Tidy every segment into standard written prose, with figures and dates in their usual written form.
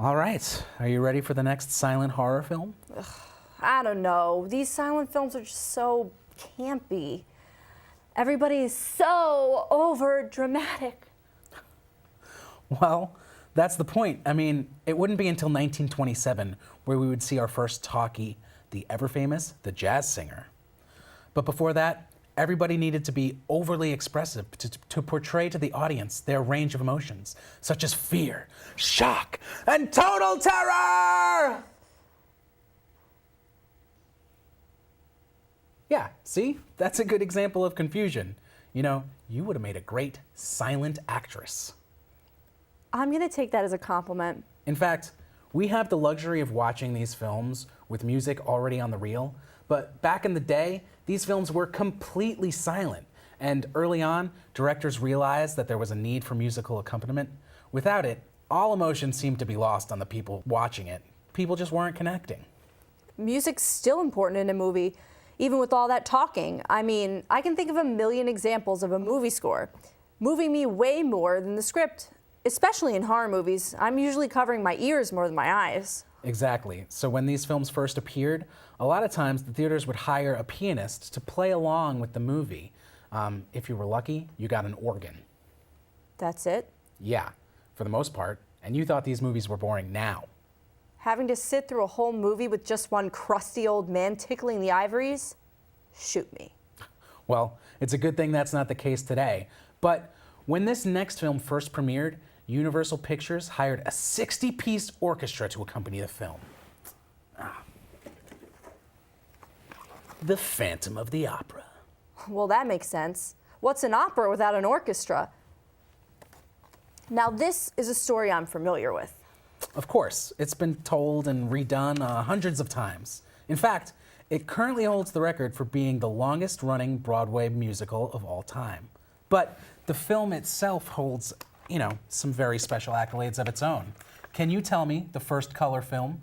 All right, are you ready for the next silent horror film? I don't know. These silent films are just so campy. Everybody is so over dramatic. Well, that's the point. I mean, it wouldn't be until 1927 where we would see our first talkie, the ever-famous The Jazz Singer. But before that, everybody needed to be overly expressive to portray to the audience their range of emotions, such as fear, shock, and total terror! Yeah, see? That's a good example of confusion. You know, you would have made a great silent actress. I'm gonna take that as a compliment. In fact, we have the luxury of watching these films with music already on the reel, but back in the day, these films were completely silent. And early on, directors realized that there was a need for musical accompaniment. Without it, all emotion seemed to be lost on the people watching it. People just weren't connecting. Music's still important in a movie, even with all that talking. I mean, I can think of a million examples of a movie score moving me way more than the script, especially in horror movies. I'm usually covering my ears more than my eyes. Exactly. So when these films first appeared, a lot of times the theaters would hire a pianist to play along with the movie. If you were lucky, you got an organ. That's it? Yeah, for the most part. And you thought these movies were boring now. Having to sit through a whole movie with just one crusty old man tickling the ivories? Shoot me. Well, it's a good thing that's not the case today. But when this next film first premiered, Universal Pictures hired a 60-piece orchestra to accompany the film. The Phantom of the Opera. Well, that makes sense. What's an opera without an orchestra? Now, this is a story I'm familiar with. Of course, it's been told and redone hundreds of times. In fact, it currently holds the record for being the longest-running Broadway musical of all time. But the film itself holds, some very special accolades of its own. Can you tell me the first color film?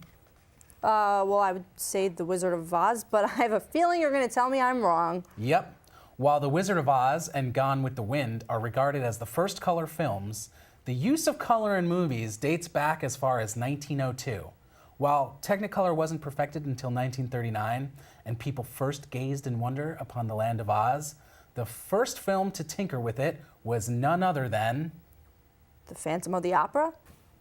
Well, I would say The Wizard of Oz, but I have a feeling you're going to tell me I'm wrong. Yep. While The Wizard of Oz and Gone with the Wind are regarded as the first color films, the use of color in movies dates back as far as 1902. While Technicolor wasn't perfected until 1939, and people first gazed in wonder upon the land of Oz, the first film to tinker with it was none other than... The Phantom of the Opera?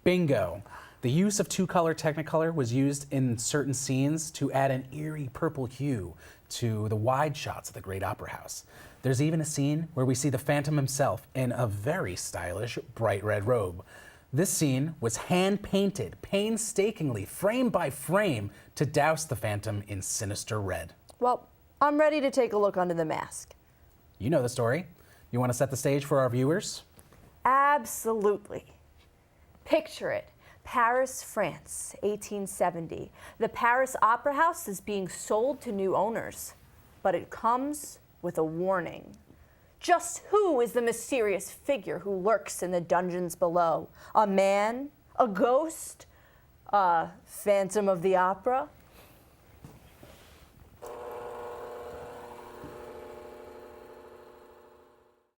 Bingo. The use of two-color Technicolor was used in certain scenes to add an eerie purple hue to the wide shots of the Great Opera House. There's even a scene where we see the Phantom himself in a very stylish bright red robe. This scene was hand-painted, painstakingly, frame by frame, to douse the Phantom in sinister red. Well, I'm ready to take a look under the mask. You know the story. You want to set the stage for our viewers? Absolutely. Picture it. Paris, France, 1870. The Paris Opera House is being sold to new owners, but it comes with a warning. Just who is the mysterious figure who lurks in the dungeons below? A man? A ghost? A Phantom of the Opera?